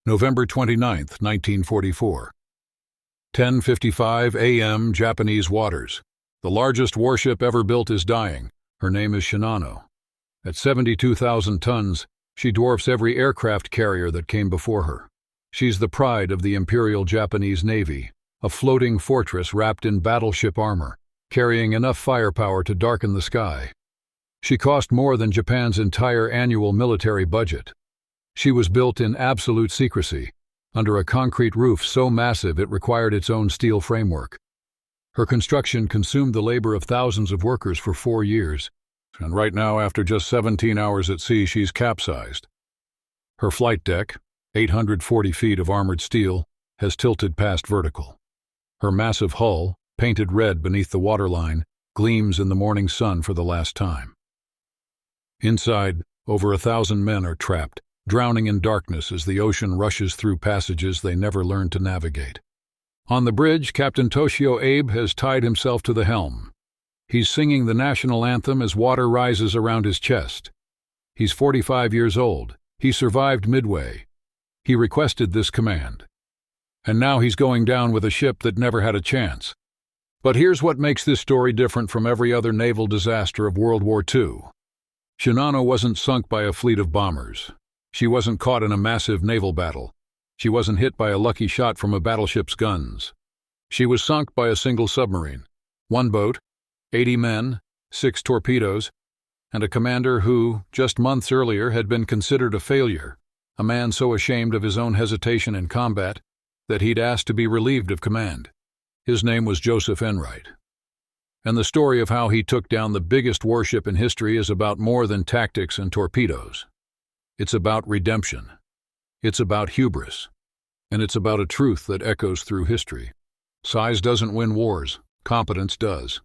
November 29, 1944. 10:55 a.m. Japanese waters. The largest warship ever built is dying. Her name is Shinano. At 72,000 tons, she dwarfs every aircraft carrier that came before her. She's the pride of the Imperial Japanese Navy, a floating fortress wrapped in battleship armor, carrying enough firepower to darken the sky. She cost more than Japan's entire annual military budget. She was built in absolute secrecy, under a concrete roof so massive it required its own steel framework. Her construction consumed the labor of thousands of workers for 4 years, and right now, after just 17 hours at sea, she's capsized. Her flight deck, 840 feet of armored steel, has tilted past vertical. Her massive hull, painted red beneath the waterline, gleams in the morning sun for the last time. Inside, over 1,000 men are trapped, drowning in darkness as the ocean rushes through passages they never learned to navigate. On the bridge, Captain Toshio Abe has tied himself to the helm. He's singing the national anthem as water rises around his chest. He's 45 years old. He survived Midway. He requested this command. And now he's going down with a ship that never had a chance. But here's what makes this story different from every other naval disaster of World War II. Shinano wasn't sunk by a fleet of bombers. She wasn't caught in a massive naval battle. She wasn't hit by a lucky shot from a battleship's guns. She was sunk by a single submarine. 1 boat, 80 men, 6 torpedoes, and a commander who, just months earlier, had been considered a failure, a man so ashamed of his own hesitation in combat that he'd asked to be relieved of command. His name was Joseph Enright. And the story of how he took down the biggest warship in history is about more than tactics and torpedoes. It's about redemption. It's about hubris. And it's about a truth that echoes through history. Size doesn't win wars. Competence does.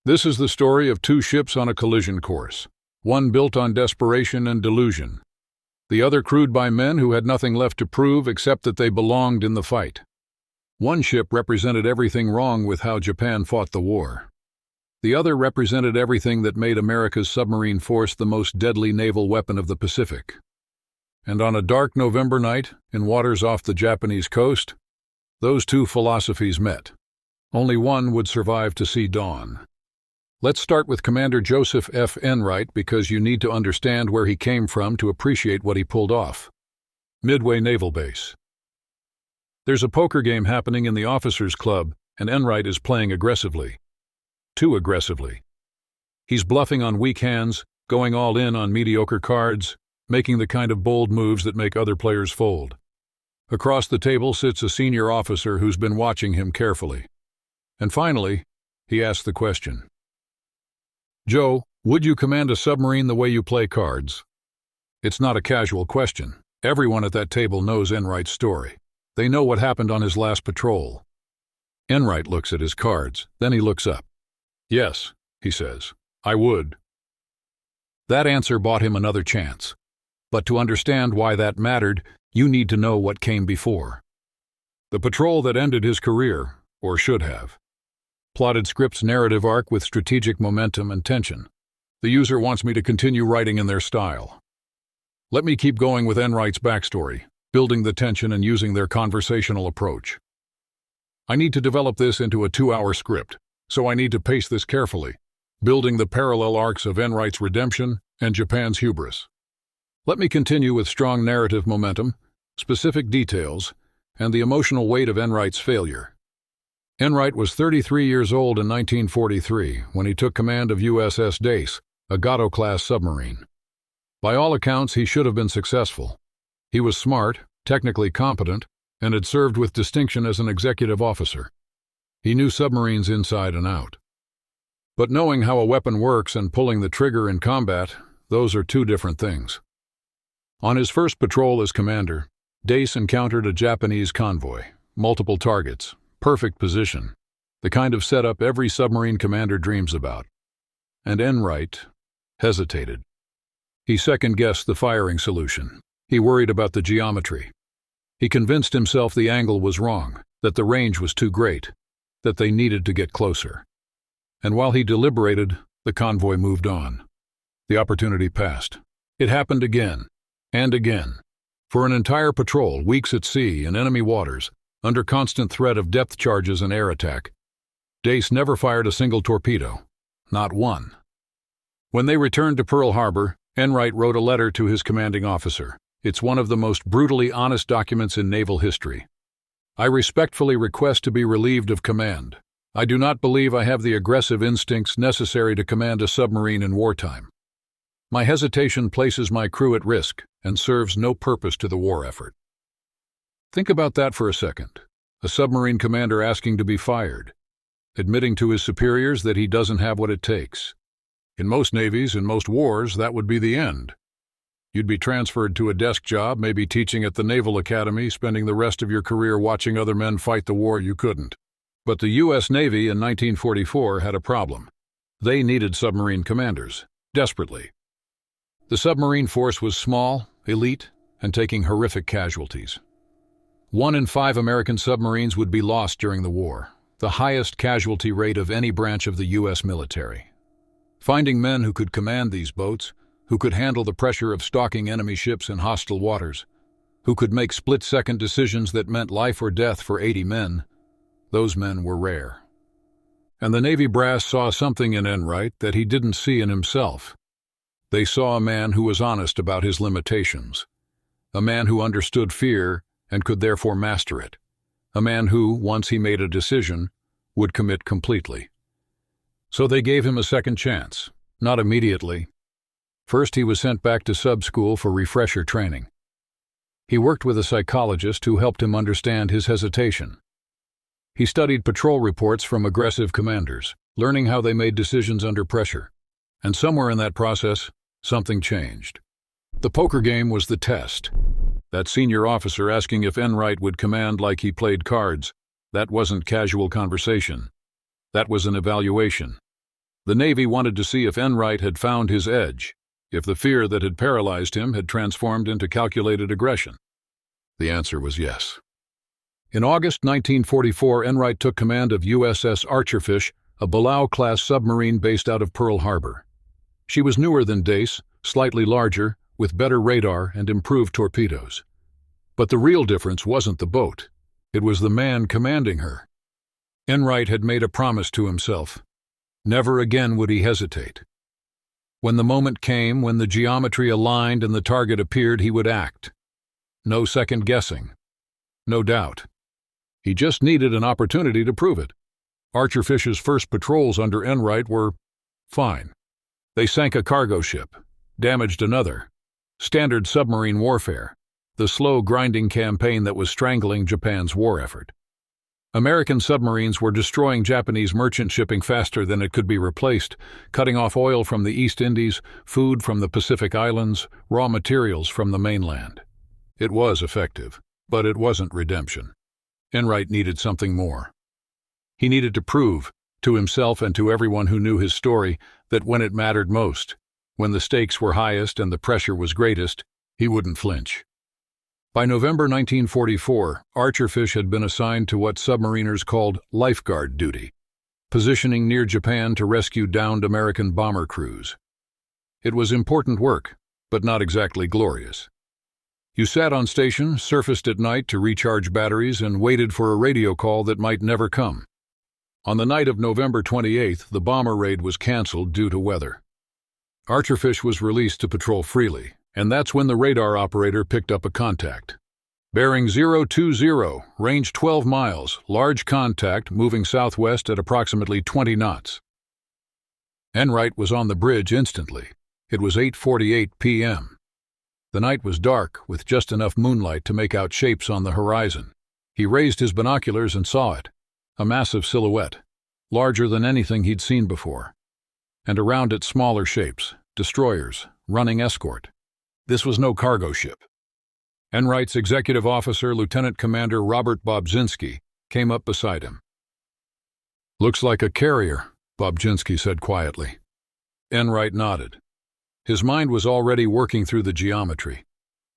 This is the story of 2 ships on a collision course, one built on desperation and delusion, the other crewed by men who had nothing left to prove except that they belonged in the fight. One ship represented everything wrong with how Japan fought the war. The other represented everything that made America's submarine force the most deadly naval weapon of the Pacific. And on a dark November night, in waters off the Japanese coast, those 2 philosophies met. Only one would survive to see dawn. Let's start with Commander Joseph F. Enright because you need to understand where he came from to appreciate what he pulled off. Midway Naval Base. There's a poker game happening in the officers' club, and Enright is playing aggressively. Too aggressively. He's bluffing on weak hands, going all in on mediocre cards, making the kind of bold moves that make other players fold. Across the table sits a senior officer who's been watching him carefully. And finally, he asks the question. Joe, would you command a submarine the way you play cards? It's not a casual question. Everyone at that table knows Enright's story. They know what happened on his last patrol. Enright looks at his cards, then he looks up. Yes, he says, I would. That answer bought him another chance. But to understand why that mattered, you need to know what came before. The patrol that ended his career, or should have. Plotted script's narrative arc with strategic momentum and tension. The user wants me to continue writing in their style. Let me keep going with Enright's backstory, building the tension and using their conversational approach. I need to develop this into a 2-hour script, so I need to pace this carefully, building the parallel arcs of Enright's redemption and Japan's hubris. Let me continue with strong narrative momentum, specific details, and the emotional weight of Enright's failure. Enright was 33 years old in 1943 when he took command of USS Dace, a Gato-class submarine. By all accounts, he should have been successful. He was smart, technically competent, and had served with distinction as an executive officer. He knew submarines inside and out. But knowing how a weapon works and pulling the trigger in combat, those are 2 different things. On his first patrol as commander, Dace encountered a Japanese convoy, multiple targets, perfect position, the kind of setup every submarine commander dreams about. And Enright hesitated. He second-guessed the firing solution. He worried about the geometry. He convinced himself the angle was wrong, that the range was too great, that they needed to get closer. And while he deliberated, the convoy moved on. The opportunity passed. It happened again, and again. For an entire patrol, weeks at sea in enemy waters, under constant threat of depth charges and air attack, Dace never fired a single torpedo. Not one. When they returned to Pearl Harbor, Enright wrote a letter to his commanding officer. It's one of the most brutally honest documents in naval history. I respectfully request to be relieved of command. I do not believe I have the aggressive instincts necessary to command a submarine in wartime. My hesitation places my crew at risk and serves no purpose to the war effort. Think about that for a second. A submarine commander asking to be fired, admitting to his superiors that he doesn't have what it takes. In most navies, in most wars, that would be the end. You'd be transferred to a desk job, maybe teaching at the Naval Academy, spending the rest of your career watching other men fight the war you couldn't. But the U.S. Navy in 1944 had a problem. They needed submarine commanders, desperately. The submarine force was small, elite, and taking horrific casualties. 1 in 5 American submarines would be lost during the war, the highest casualty rate of any branch of the U.S. military. Finding men who could command these boats, who could handle the pressure of stalking enemy ships in hostile waters, who could make split-second decisions that meant life or death for 80 men, those men were rare. And the Navy brass saw something in Enright that he didn't see in himself. They saw a man who was honest about his limitations, a man who understood fear and could therefore master it, a man who, once he made a decision, would commit completely. So they gave him a second chance, not immediately. First, he was sent back to sub school for refresher training. He worked with a psychologist who helped him understand his hesitation. He studied patrol reports from aggressive commanders, learning how they made decisions under pressure. And somewhere in that process, something changed. The poker game was the test. That senior officer asking if Enright would command like he played cards, that wasn't casual conversation. That was an evaluation. The Navy wanted to see if Enright had found his edge, if the fear that had paralyzed him had transformed into calculated aggression. The answer was yes. In August 1944, Enright took command of USS Archerfish, a Balao-class submarine based out of Pearl Harbor. She was newer than Dace, slightly larger, with better radar and improved torpedoes. But the real difference wasn't the boat. It was the man commanding her. Enright had made a promise to himself. Never again would he hesitate. When the moment came, when the geometry aligned and the target appeared, he would act. No second guessing. No doubt. He just needed an opportunity to prove it. Archerfish's first patrols under Enright were fine. They sank a cargo ship, damaged another. Standard submarine warfare, the slow grinding campaign that was strangling Japan's war effort. American submarines were destroying Japanese merchant shipping faster than it could be replaced, cutting off oil from the East Indies, food from the Pacific Islands, raw materials from the mainland. It was effective, but it wasn't redemption. Enright needed something more. He needed to prove, to himself and to everyone who knew his story, that when it mattered most, when the stakes were highest and the pressure was greatest, he wouldn't flinch. By November 1944, Archerfish had been assigned to what submariners called lifeguard duty, positioning near Japan to rescue downed American bomber crews. It was important work, but not exactly glorious. You sat on station, surfaced at night to recharge batteries, and waited for a radio call that might never come. On the night of November 28th, the bomber raid was canceled due to weather. Archerfish was released to patrol freely, and that's when the radar operator picked up a contact. Bearing 020, range 12 miles, large contact, moving southwest at approximately 20 knots. Enright was on the bridge instantly. It was 8:48 p.m. The night was dark, with just enough moonlight to make out shapes on the horizon. He raised his binoculars and saw it, a massive silhouette, larger than anything he'd seen before. And around it smaller shapes, destroyers, running escort. This was no cargo ship. Enright's executive officer, Lieutenant Commander Robert Bobzinski, came up beside him. "Looks like a carrier," Bobzinski said quietly. Enright nodded. His mind was already working through the geometry.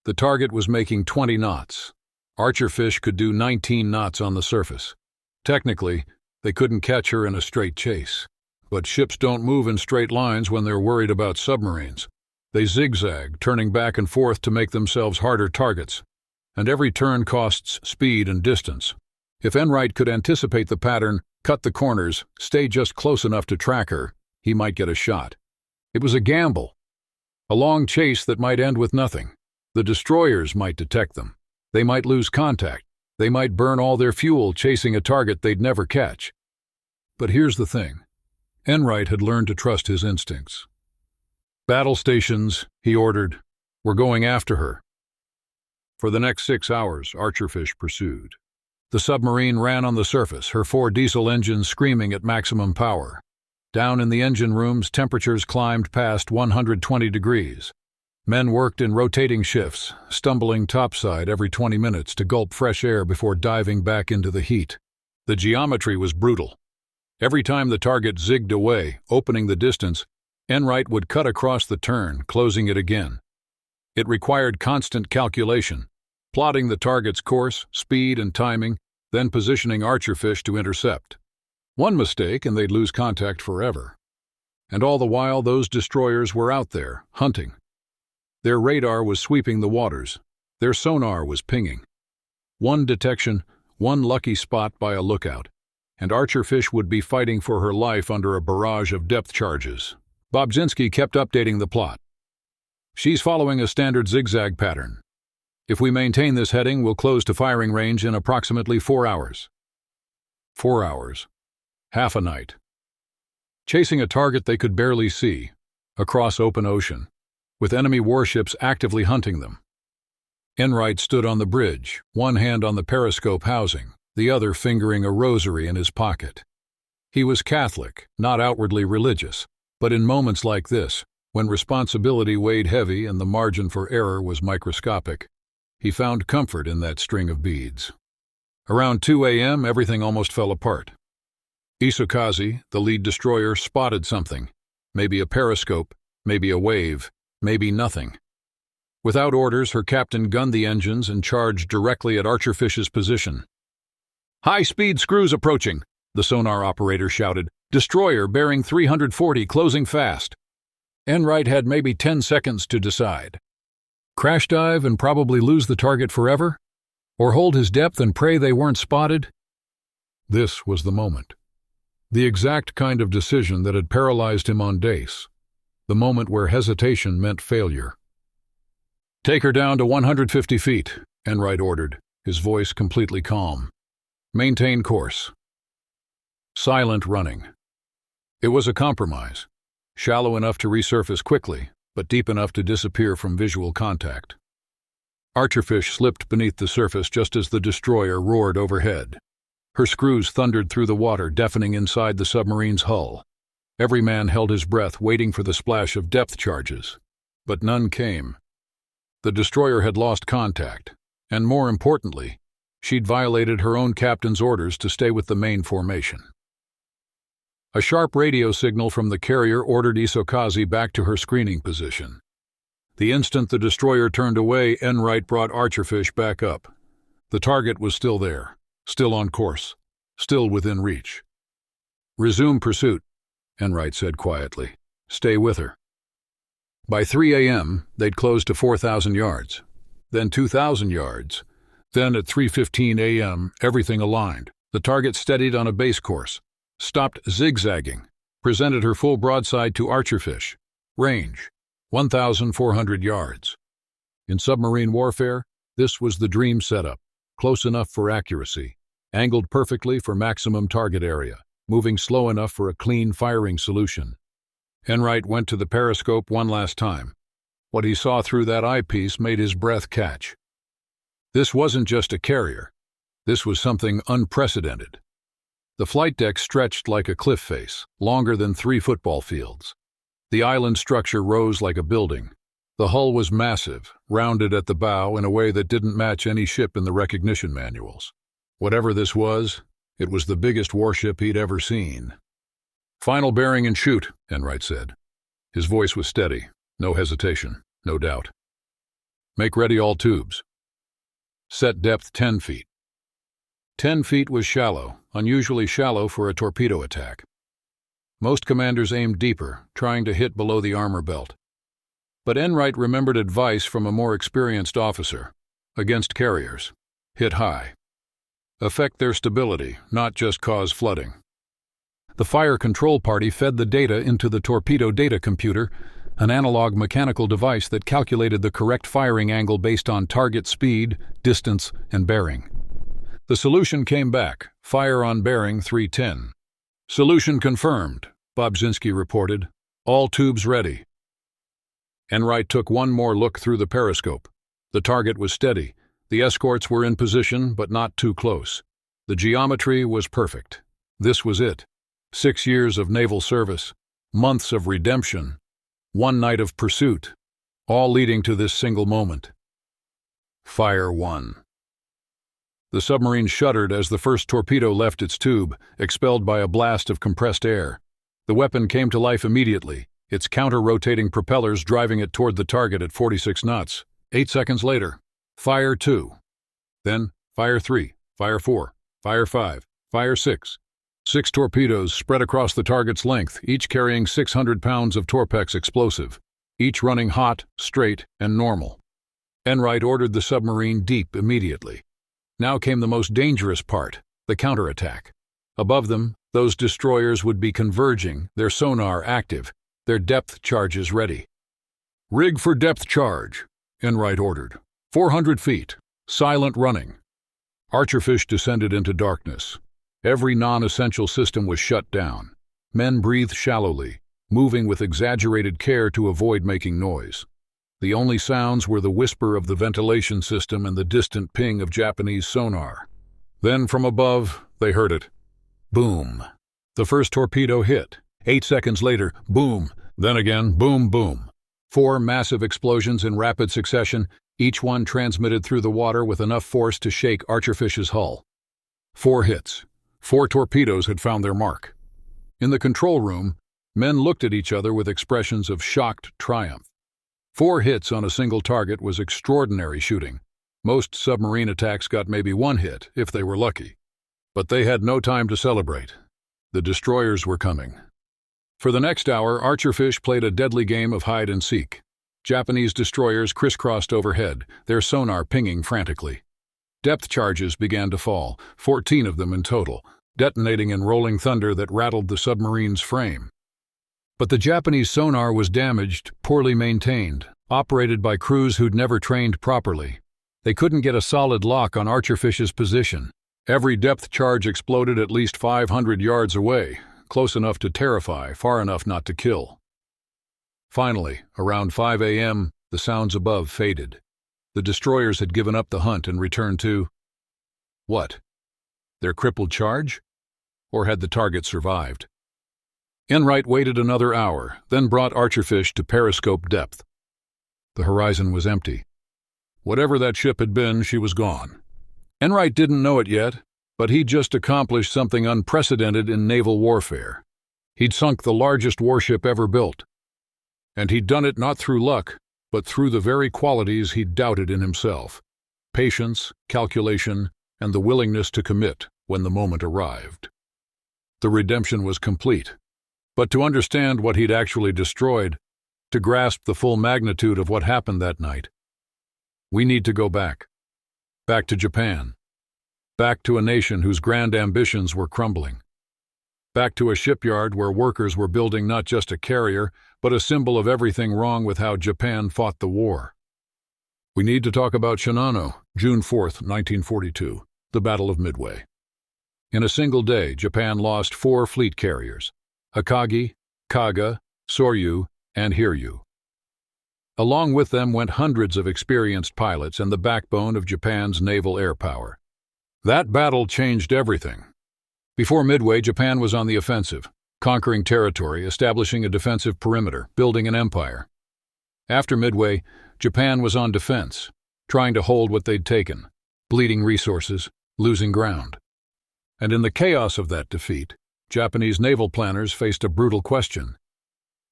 The target was making 20 knots. Archerfish could do 19 knots on the surface. Technically, they couldn't catch her in a straight chase. But ships don't move in straight lines when they're worried about submarines. They zigzag, turning back and forth to make themselves harder targets, and every turn costs speed and distance. If Enright could anticipate the pattern, cut the corners, stay just close enough to track her, he might get a shot. It was a gamble. A long chase that might end with nothing. The destroyers might detect them. They might lose contact. They might burn all their fuel chasing a target they'd never catch. But here's the thing. Enright had learned to trust his instincts. "Battle stations," he ordered. "We're going after her." For the next 6 hours, Archerfish pursued. The submarine ran on the surface, her 4 diesel engines screaming at maximum power. Down in the engine rooms, temperatures climbed past 120 degrees. Men worked in rotating shifts, stumbling topside every 20 minutes to gulp fresh air before diving back into the heat. The geometry was brutal. Every time the target zigged away, opening the distance, Enright would cut across the turn, closing it again. It required constant calculation, plotting the target's course, speed, and timing, then positioning Archerfish to intercept. One mistake and they'd lose contact forever. And all the while, those destroyers were out there, hunting. Their radar was sweeping the waters. Their sonar was pinging. One detection, one lucky spot by a lookout, and Archerfish would be fighting for her life under a barrage of depth charges. Bobzinski kept updating the plot. "She's following a standard zigzag pattern. If we maintain this heading, we'll close to firing range in approximately 4 hours. 4 hours. Half a night. Chasing a target they could barely see, across open ocean, with enemy warships actively hunting them. Enright stood on the bridge, one hand on the periscope housing, the other fingering a rosary in his pocket. He was Catholic, not outwardly religious, but in moments like this, when responsibility weighed heavy and the margin for error was microscopic, he found comfort in that string of beads. Around 2 a.m., everything almost fell apart. Isokazi, the lead destroyer, spotted something. Maybe a periscope, maybe a wave, maybe nothing. Without orders, her captain gunned the engines and charged directly at Archerfish's position. "High-speed screws approaching," the sonar operator shouted. "Destroyer bearing 340, closing fast." Enright had maybe 10 seconds to decide. Crash dive and probably lose the target forever? Or hold his depth and pray they weren't spotted? This was the moment. The exact kind of decision that had paralyzed him on Dace. The moment where hesitation meant failure. "Take her down to 150 feet, Enright ordered, his voice completely calm. "Maintain course." Silent running. It was a compromise. Shallow enough to resurface quickly, but deep enough to disappear from visual contact. Archerfish slipped beneath the surface just as the destroyer roared overhead. Her screws thundered through the water, deafening inside the submarine's hull. Every man held his breath, waiting for the splash of depth charges. But none came. The destroyer had lost contact, and more importantly, she'd violated her own captain's orders to stay with the main formation. A sharp radio signal from the carrier ordered Isokazi back to her screening position. The instant the destroyer turned away, Enright brought Archerfish back up. The target was still there, still on course, still within reach. "Resume pursuit," Enright said quietly. "Stay with her." By 3 a.m., they'd closed to 4,000 yards, then 2,000 yards. Then at 3:15 a.m., everything aligned. The target steadied on a base course, stopped zigzagging, presented her full broadside to Archerfish. Range, 1,400 yards. In submarine warfare, this was the dream setup, close enough for accuracy, angled perfectly for maximum target area, moving slow enough for a clean firing solution. Enright went to the periscope one last time. What he saw through that eyepiece made his breath catch. This wasn't just a carrier. This was something unprecedented. The flight deck stretched like a cliff face, longer than 3 football fields. The island structure rose like a building. The hull was massive, rounded at the bow in a way that didn't match any ship in the recognition manuals. Whatever this was, it was the biggest warship he'd ever seen. "Final bearing and shoot," Enright said. His voice was steady, no hesitation, no doubt. "Make ready all tubes. Set depth 10 feet. 10 feet was shallow, unusually shallow for a torpedo attack. Most commanders aimed deeper, trying to hit below the armor belt. But Enright remembered advice from a more experienced officer. Against carriers, hit high. Affect their stability, not just cause flooding. The fire control party fed the data into the torpedo data computer, an analog mechanical device that calculated the correct firing angle based on target speed, distance, and bearing. The solution came back, fire on bearing 310. Solution confirmed, Bobzinski reported. All tubes ready. Enright took one more look through the periscope. The target was steady. The escorts were in position, but not too close. The geometry was perfect. This was it. 6 years of naval service, months of redemption, one night of pursuit, all leading to this single moment. Fire 1. The submarine shuddered as the first torpedo left its tube, expelled by a blast of compressed air. The weapon came to life immediately, its counter-rotating propellers driving it toward the target at 46 knots. 8 seconds later, Fire 2. Then, Fire 3, Fire 4, Fire 5, Fire 6. 6 torpedoes spread across the target's length, each carrying 600 pounds of Torpex explosive, each running hot, straight, and normal. Enright ordered the submarine deep immediately. Now came the most dangerous part, the counterattack. Above them, those destroyers would be converging, their sonar active, their depth charges ready. Rig for depth charge, Enright ordered. 400 feet, silent running. Archerfish descended into darkness. Every non-essential system was shut down. Men breathed shallowly, moving with exaggerated care to avoid making noise. The only sounds were the whisper of the ventilation system and the distant ping of Japanese sonar. Then from above, they heard it. Boom. The first torpedo hit. 8 seconds later, boom. Then again, boom, boom. 4 massive explosions in rapid succession, each one transmitted through the water with enough force to shake Archerfish's hull. 4 hits. 4 torpedoes had found their mark. In the control room, men looked at each other with expressions of shocked triumph. 4 hits on a single target was extraordinary shooting. Most submarine attacks got maybe 1 hit, if they were lucky. But they had no time to celebrate. The destroyers were coming. For the next hour, Archerfish played a deadly game of hide and seek. Japanese destroyers crisscrossed overhead, their sonar pinging frantically. Depth charges began to fall, 14 of them in total, detonating in rolling thunder that rattled the submarine's frame. But the Japanese sonar was damaged, poorly maintained, operated by crews who'd never trained properly. They couldn't get a solid lock on Archerfish's position. Every depth charge exploded at least 500 yards away, close enough to terrify, far enough not to kill. Finally, around 5 a.m., the sounds above faded. The destroyers had given up the hunt and returned to... what? Their crippled charge? Or had the target survived? Enright waited another hour, then brought Archerfish to periscope depth. The horizon was empty. Whatever that ship had been, she was gone. Enright didn't know it yet, but he'd just accomplished something unprecedented in naval warfare. He'd sunk the largest warship ever built. And he'd done it not through luck, but through the very qualities he'd doubted in himself: patience, calculation, and the willingness to commit when the moment arrived. The redemption was complete. But to understand what he'd actually destroyed, to grasp the full magnitude of what happened that night, we need to go back. Back to Japan. Back to a nation whose grand ambitions were crumbling. Back to a shipyard where workers were building not just a carrier, but a symbol of everything wrong with how Japan fought the war. We need to talk about Shinano, June 4th, 1942, the Battle of Midway. In a single day, Japan lost 4 fleet carriers: Akagi, Kaga, Soryu, and Hiryu. Along with them went hundreds of experienced pilots and the backbone of Japan's naval air power. That battle changed everything. Before Midway, Japan was on the offensive, conquering territory, establishing a defensive perimeter, building an empire. After Midway, Japan was on defense, trying to hold what they'd taken, bleeding resources, losing ground. And in the chaos of that defeat, Japanese naval planners faced a brutal question.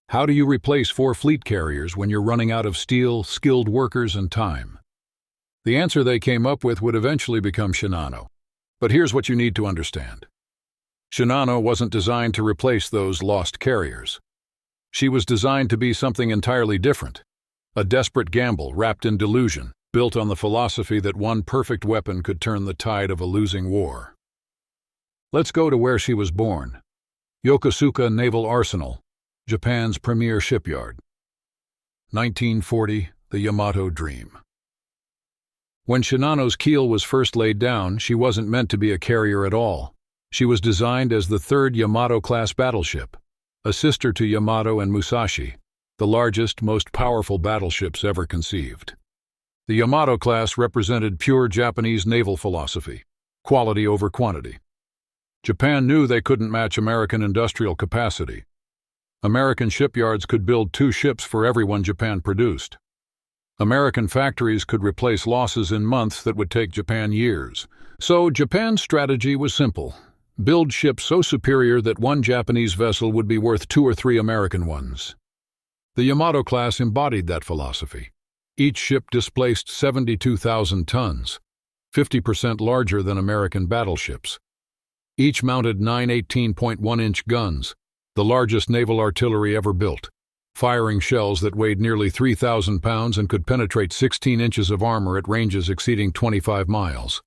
How do you replace 4 fleet carriers when you're running out of steel, skilled workers, and time? The answer they came up with would eventually become Shinano. But here's what you need to understand. Shinano wasn't designed to replace those lost carriers. She was designed to be something entirely different. A desperate gamble wrapped in delusion, built on the philosophy that one perfect weapon could turn the tide of a losing war. Let's go to where she was born. Yokosuka Naval Arsenal, Japan's premier shipyard. 1940, the Yamato Dream. When Shinano's keel was first laid down, she wasn't meant to be a carrier at all. She was designed as the third Yamato-class battleship, a sister to Yamato and Musashi, the largest, most powerful battleships ever conceived. The Yamato class represented pure Japanese naval philosophy, quality over quantity. Japan knew they couldn't match American industrial capacity. American shipyards could build 2 ships for every one Japan produced. American factories could replace losses in months that would take Japan years. So Japan's strategy was simple: build ships so superior that one Japanese vessel would be worth 2 or 3 American ones. The Yamato class embodied that philosophy. Each ship displaced 72,000 tons, 50% larger than American battleships. Each mounted 9 18.1-inch guns, the largest naval artillery ever built, firing shells that weighed nearly 3,000 pounds and could penetrate 16 inches of armor at ranges exceeding 25 miles.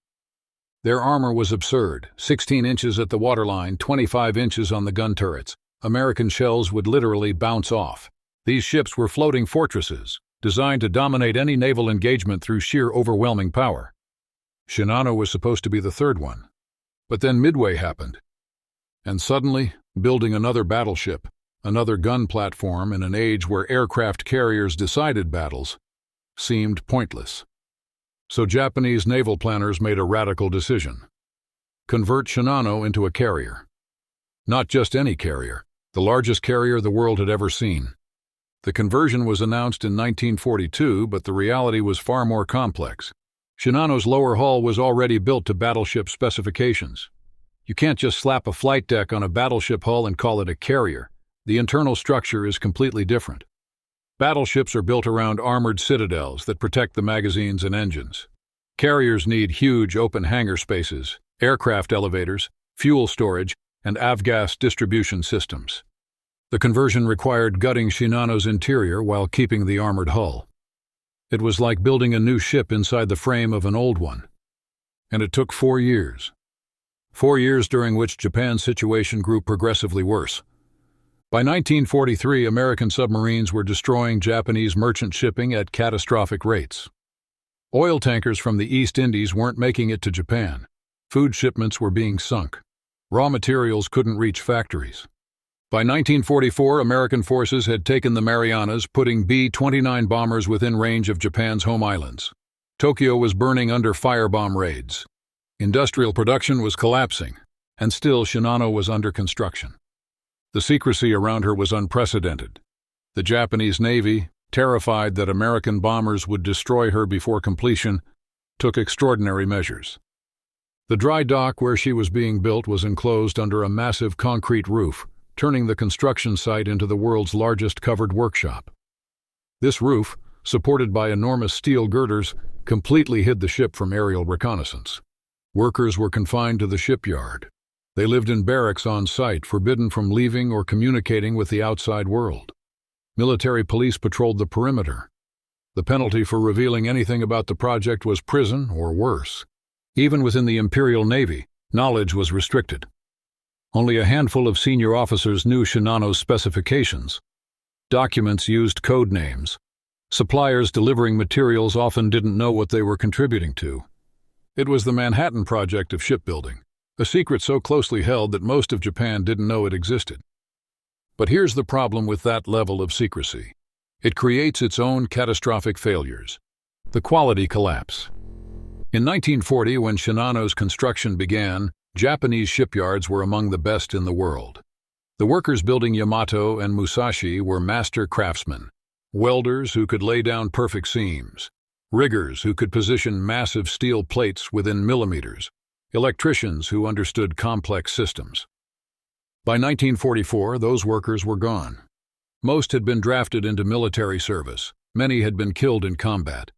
Their armor was absurd: 16 inches at the waterline, 25 inches on the gun turrets. American shells would literally bounce off. These ships were floating fortresses, designed to dominate any naval engagement through sheer overwhelming power. Shinano was supposed to be the third one. But then Midway happened. And suddenly, building another battleship, another gun platform in an age where aircraft carriers decided battles, seemed pointless. So Japanese naval planners made a radical decision: convert Shinano into a carrier. Not just any carrier, the largest carrier the world had ever seen. The conversion was announced in 1942, but the reality was far more complex. Shinano's lower hull was already built to battleship specifications. You can't just slap a flight deck on a battleship hull and call it a carrier. The internal structure is completely different. Battleships are built around armored citadels that protect the magazines and engines. Carriers need huge open hangar spaces, aircraft elevators, fuel storage, and avgas distribution systems. The conversion required gutting Shinano's interior while keeping the armored hull. It was like building a new ship inside the frame of an old one. And it took 4 years. 4 years during which Japan's situation grew progressively worse. By 1943, American submarines were destroying Japanese merchant shipping at catastrophic rates. Oil tankers from the East Indies weren't making it to Japan. Food shipments were being sunk. Raw materials couldn't reach factories. By 1944, American forces had taken the Marianas, putting B-29 bombers within range of Japan's home islands. Tokyo was burning under firebomb raids. Industrial production was collapsing, and still Shinano was under construction. The secrecy around her was unprecedented. The Japanese Navy, terrified that American bombers would destroy her before completion, took extraordinary measures. The dry dock where she was being built was enclosed under a massive concrete roof, turning the construction site into the world's largest covered workshop. This roof, supported by enormous steel girders, completely hid the ship from aerial reconnaissance. Workers were confined to the shipyard. They lived in barracks on site, forbidden from leaving or communicating with the outside world. Military police patrolled the perimeter. The penalty for revealing anything about the project was prison or worse. Even within the Imperial Navy, knowledge was restricted. Only a handful of senior officers knew Shinano's specifications. Documents used code names. Suppliers delivering materials often didn't know what they were contributing to. It was the Manhattan Project of shipbuilding, a secret so closely held that most of Japan didn't know it existed. But here's the problem with that level of secrecy. It creates its own catastrophic failures. The quality collapse. In 1940, when Shinano's construction began, Japanese shipyards were among the best in the world. The workers building Yamato and Musashi were master craftsmen, welders who could lay down perfect seams, riggers who could position massive steel plates within millimeters, electricians who understood complex systems. By 1944, those workers were gone. Most had been drafted into military service. Many had been killed in combat.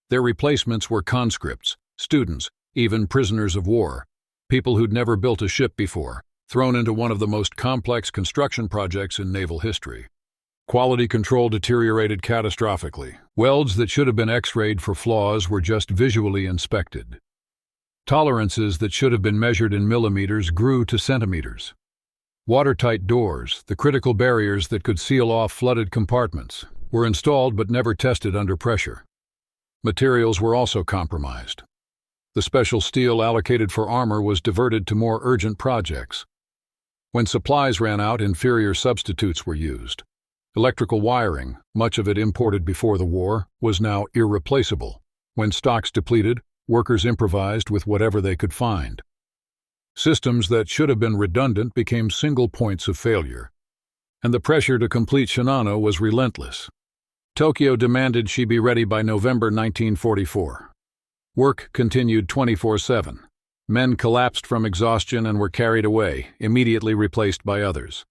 Their replacements were conscripts, students, even prisoners of war, people who'd never built a ship before, thrown into one of the most complex construction projects in naval history. Quality control deteriorated catastrophically. Welds that should have been X-rayed for flaws were just visually inspected. Tolerances that should have been measured in millimeters grew to centimeters. Watertight doors, the critical barriers that could seal off flooded compartments, were installed but never tested under pressure. Materials were also compromised. The special steel allocated for armor was diverted to more urgent projects. When supplies ran out, inferior substitutes were used. Electrical wiring, much of it imported before the war, was now irreplaceable. When stocks depleted, workers improvised with whatever they could find. Systems that should have been redundant became single points of failure. And the pressure to complete Shinano was relentless. Tokyo demanded she be ready by November 1944. Work continued 24/7. Men collapsed from exhaustion and were carried away, immediately replaced by others.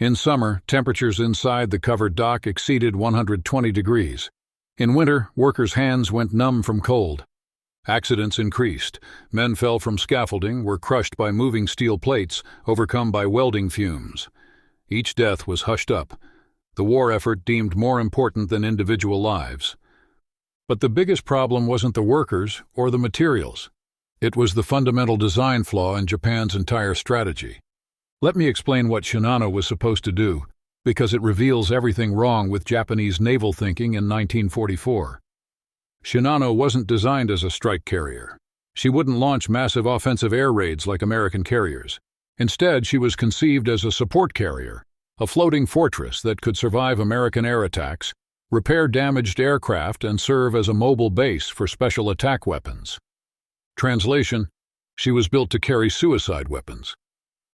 In summer, temperatures inside the covered dock exceeded 120 degrees. In winter, workers' hands went numb from cold. Accidents increased. Men fell from scaffolding, were crushed by moving steel plates, overcome by welding fumes. Each death was hushed up, the war effort deemed more important than individual lives. But the biggest problem wasn't the workers or the materials. It was the fundamental design flaw in Japan's entire strategy. Let me explain what Shinano was supposed to do, because it reveals everything wrong with Japanese naval thinking in 1944. Shinano wasn't designed as a strike carrier. She wouldn't launch massive offensive air raids like American carriers. Instead, she was conceived as a support carrier, a floating fortress that could survive American air attacks, repair damaged aircraft, and serve as a mobile base for special attack weapons. Translation: she was built to carry suicide weapons.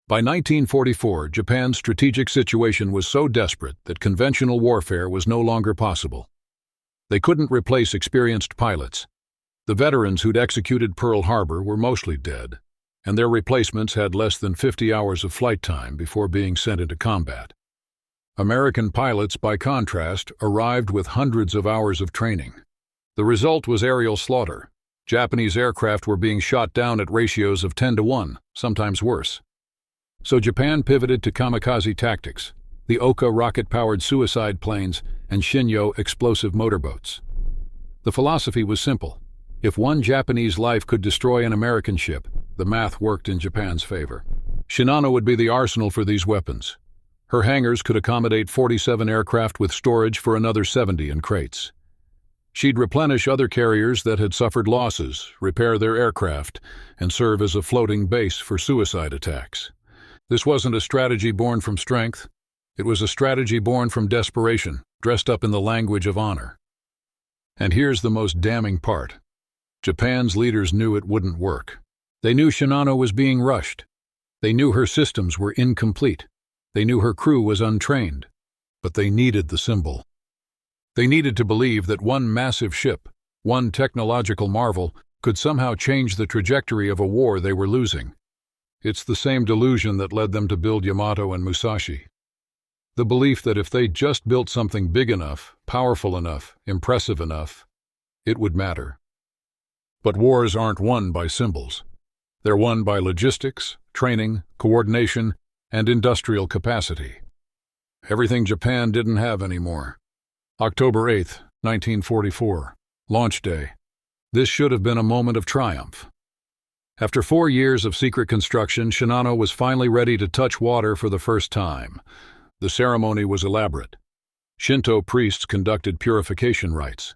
By 1944, Japan's strategic situation was so desperate that conventional warfare was no longer possible. They couldn't replace experienced pilots. The veterans who'd executed Pearl Harbor were mostly dead, and their replacements had less than 50 hours of flight time before being sent into combat. American pilots, by contrast, arrived with hundreds of hours of training. The result was aerial slaughter. Japanese aircraft were being shot down at ratios of 10-1, sometimes worse. So Japan pivoted to kamikaze tactics, the Oka rocket-powered suicide planes, and Shinyo explosive motorboats. The philosophy was simple. If one Japanese life could destroy an American ship, the math worked in Japan's favor. Shinano would be the arsenal for these weapons. Her hangars could accommodate 47 aircraft with storage for another 70 in crates. She'd replenish other carriers that had suffered losses, repair their aircraft, and serve as a floating base for suicide attacks. This wasn't a strategy born from strength. It was a strategy born from desperation, dressed up in the language of honor. And here's the most damning part. Japan's leaders knew it wouldn't work. They knew Shinano was being rushed. They knew her systems were incomplete. They knew her crew was untrained. But they needed the symbol. They needed to believe that one massive ship, one technological marvel, could somehow change the trajectory of a war they were losing. It's the same delusion that led them to build Yamato and Musashi. The belief that if they just built something big enough, powerful enough, impressive enough, it would matter. But wars aren't won by symbols. They're won by logistics, training, coordination, and industrial capacity. Everything Japan didn't have anymore. October 8, 1944, launch day. This should have been a moment of triumph. After 4 years of secret construction, Shinano was finally ready to touch water for the first time. The ceremony was elaborate. Shinto priests conducted purification rites.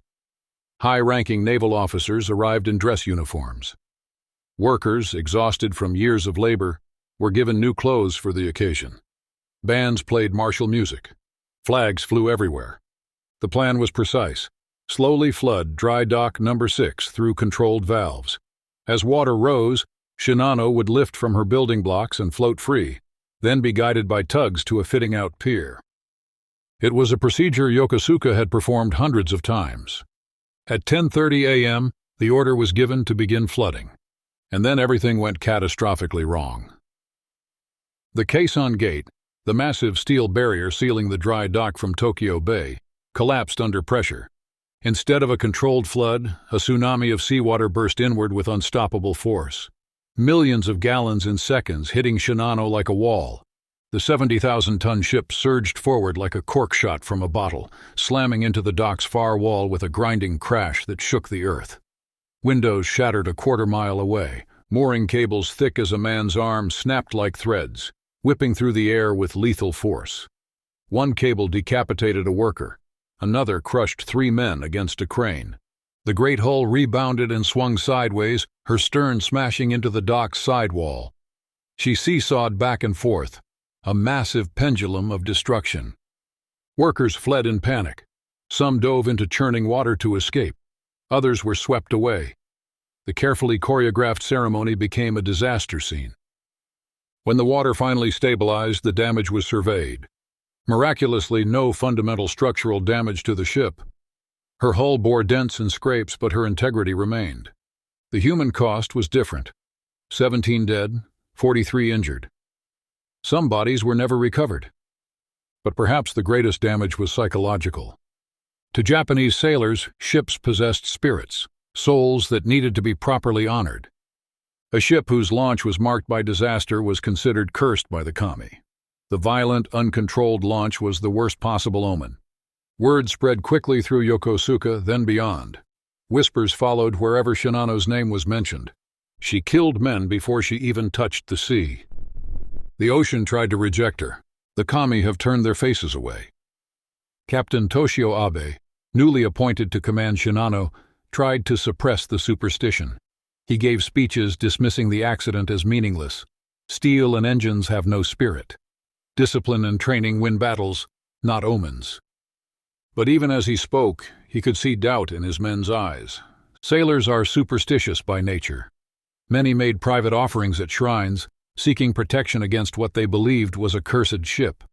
High-ranking naval officers arrived in dress uniforms. Workers, exhausted from years of labor, were given new clothes for the occasion. Bands played martial music. Flags flew everywhere. The plan was precise. Slowly flood dry dock number 6 through controlled valves. As water rose, Shinano would lift from her building blocks and float free, then be guided by tugs to a fitting-out pier. It was a procedure Yokosuka had performed hundreds of times. At 10:30 a.m., the order was given to begin flooding, and then everything went catastrophically wrong. The caisson gate, the massive steel barrier sealing the dry dock from Tokyo Bay, collapsed under pressure. Instead of a controlled flood, a tsunami of seawater burst inward with unstoppable force. Millions of gallons in seconds hitting Shinano like a wall. The 70,000-ton ship surged forward like a cork shot from a bottle, slamming into the dock's far wall with a grinding crash that shook the earth. Windows shattered a quarter-mile away. Mooring cables thick as a man's arm snapped like threads, whipping through the air with lethal force. One cable decapitated a worker. Another crushed 3 men against a crane. The great hull rebounded and swung sideways, her stern smashing into the dock's sidewall. She seesawed back and forth, a massive pendulum of destruction. Workers fled in panic. Some dove into churning water to escape. Others were swept away. The carefully choreographed ceremony became a disaster scene. When the water finally stabilized, the damage was surveyed. Miraculously, no fundamental structural damage to the ship. Her hull bore dents and scrapes, but her integrity remained. The human cost was different. 17 dead, 43 injured. Some bodies were never recovered. But perhaps the greatest damage was psychological. To Japanese sailors, ships possessed spirits, souls that needed to be properly honored. A ship whose launch was marked by disaster was considered cursed by the kami. The violent, uncontrolled launch was the worst possible omen. Word spread quickly through Yokosuka, then beyond. Whispers followed wherever Shinano's name was mentioned. She killed men before she even touched the sea. The ocean tried to reject her. The kami have turned their faces away. Captain Toshio Abe, newly appointed to command Shinano, tried to suppress the superstition. He gave speeches dismissing the accident as meaningless. Steel and engines have no spirit. Discipline and training win battles, not omens. But even as he spoke, he could see doubt in his men's eyes. Sailors are superstitious by nature. Many made private offerings at shrines, seeking protection against what they believed was a cursed ship.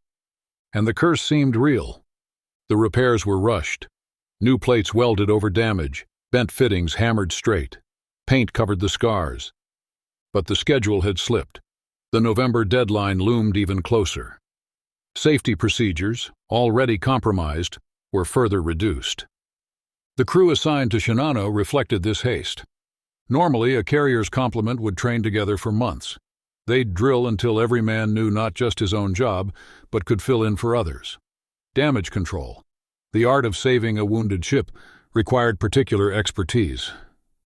And the curse seemed real. The repairs were rushed. New plates welded over damage, bent fittings hammered straight. Paint covered the scars. But the schedule had slipped. The November deadline loomed even closer. Safety procedures, already compromised, were further reduced. The crew assigned to Shinano reflected this haste. Normally, a carrier's complement would train together for months. They'd drill until every man knew not just his own job, but could fill in for others. Damage control, the art of saving a wounded ship, required particular expertise.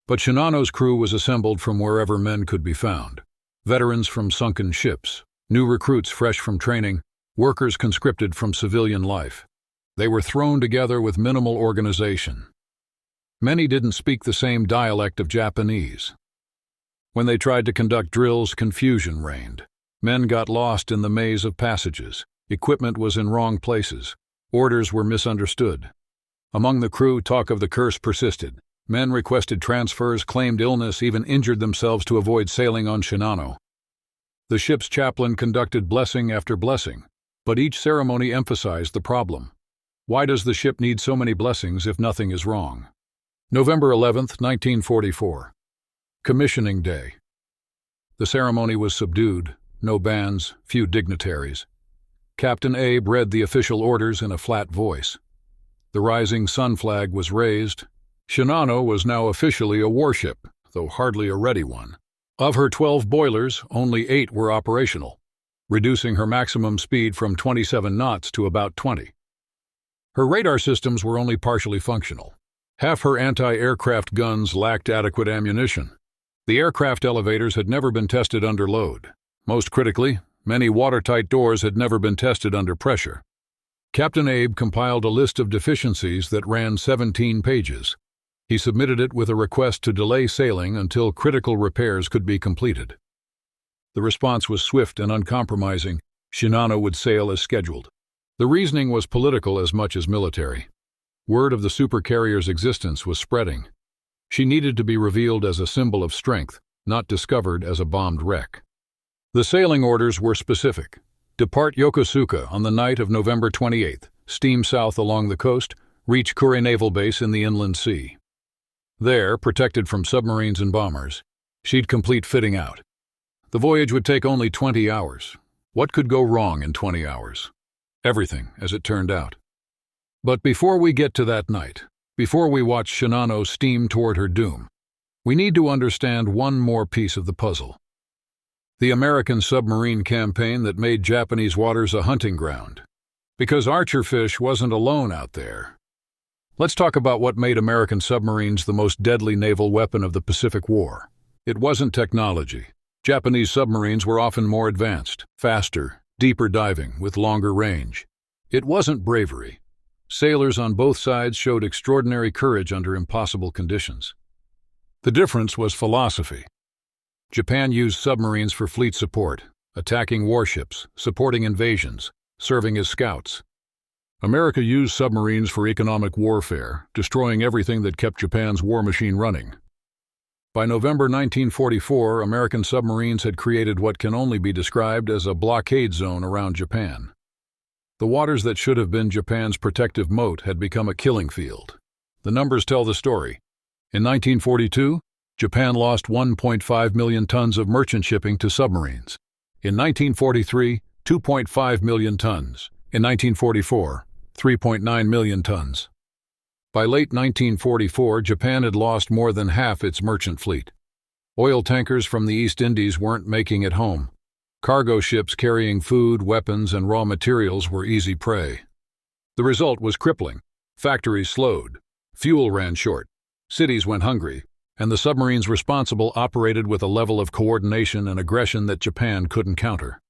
But Shinano's crew was assembled from wherever men could be found. Veterans from sunken ships, new recruits fresh from training, workers conscripted from civilian life. They were thrown together with minimal organization. Many didn't speak the same dialect of Japanese. When they tried to conduct drills, confusion reigned. Men got lost in the maze of passages. Equipment was in wrong places. Orders were misunderstood. Among the crew, talk of the curse persisted. Men requested transfers, claimed illness, even injured themselves to avoid sailing on Shinano. The ship's chaplain conducted blessing after blessing, but each ceremony emphasized the problem. Why does the ship need so many blessings if nothing is wrong? November 11th, 1944. Commissioning Day. The ceremony was subdued, no bands, few dignitaries. Captain Abe read the official orders in a flat voice. The rising sun flag was raised. Shinano was now officially a warship, though hardly a ready one. Of her 12 boilers, only 8 were operational, reducing her maximum speed from 27 knots to about 20. Her radar systems were only partially functional. Half her anti-aircraft guns lacked adequate ammunition. The aircraft elevators had never been tested under load. Most critically, many watertight doors had never been tested under pressure. Captain Abe compiled a list of deficiencies that ran 17 pages. He submitted it with a request to delay sailing until critical repairs could be completed. The response was swift and uncompromising. Shinano would sail as scheduled. The reasoning was political as much as military. Word of the supercarrier's existence was spreading. She needed to be revealed as a symbol of strength, not discovered as a bombed wreck. The sailing orders were specific. Depart Yokosuka on the night of November 28th, steam south along the coast, reach Kure Naval Base in the Inland Sea. There, protected from submarines and bombers, she'd complete fitting out. The voyage would take only 20 hours. What could go wrong in 20 hours? Everything, as it turned out. But before we get to that night, before we watch Shinano steam toward her doom, we need to understand one more piece of the puzzle. the American submarine campaign that made Japanese waters a hunting ground. Because Archerfish wasn't alone out there. Let's talk about what made American submarines the most deadly naval weapon of the Pacific War. It wasn't technology. Japanese submarines were often more advanced, faster, deeper diving, with longer range. It wasn't bravery. Sailors on both sides showed extraordinary courage under impossible conditions. The difference was philosophy. Japan used submarines for fleet support, attacking warships, supporting invasions, serving as scouts. America used submarines for economic warfare, destroying everything that kept Japan's war machine running. By November 1944, American submarines had created what can only be described as a blockade zone around Japan. The waters that should have been Japan's protective moat had become a killing field. The numbers tell the story. In 1942, Japan lost 1.5 million tons of merchant shipping to submarines. In 1943, 2.5 million tons. In 1944, 3.9 million tons. By late 1944, Japan had lost more than half its merchant fleet. Oil tankers from the East Indies weren't making it home. Cargo ships carrying food, weapons, and raw materials were easy prey. The result was crippling. Factories slowed. Fuel ran short. Cities went hungry. And the submarines responsible operated with a level of coordination and aggression that Japan couldn't counter.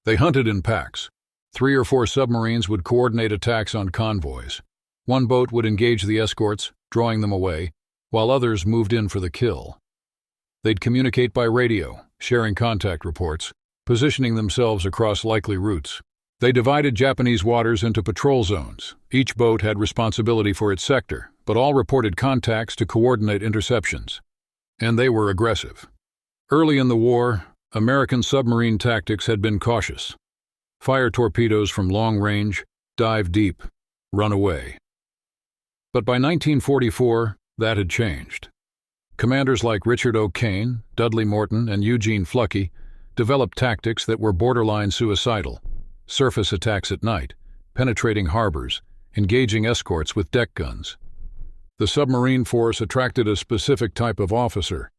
They hunted in packs. 3 or 4 submarines would coordinate attacks on convoys. One boat would engage the escorts, drawing them away, while others moved in for the kill. They'd communicate by radio, sharing contact reports, positioning themselves across likely routes. They divided Japanese waters into patrol zones. Each boat had responsibility for its sector, but all reported contacts to coordinate interceptions. And they were aggressive. Early in the war, American submarine tactics had been cautious. Fire torpedoes from long range, dive deep, run away. But by 1944, that had changed. Commanders like Richard O'Kane, Dudley Morton, and Eugene Fluckey developed tactics that were borderline suicidal. Surface attacks at night, penetrating harbors, engaging escorts with deck guns. The submarine force attracted a specific type of officer,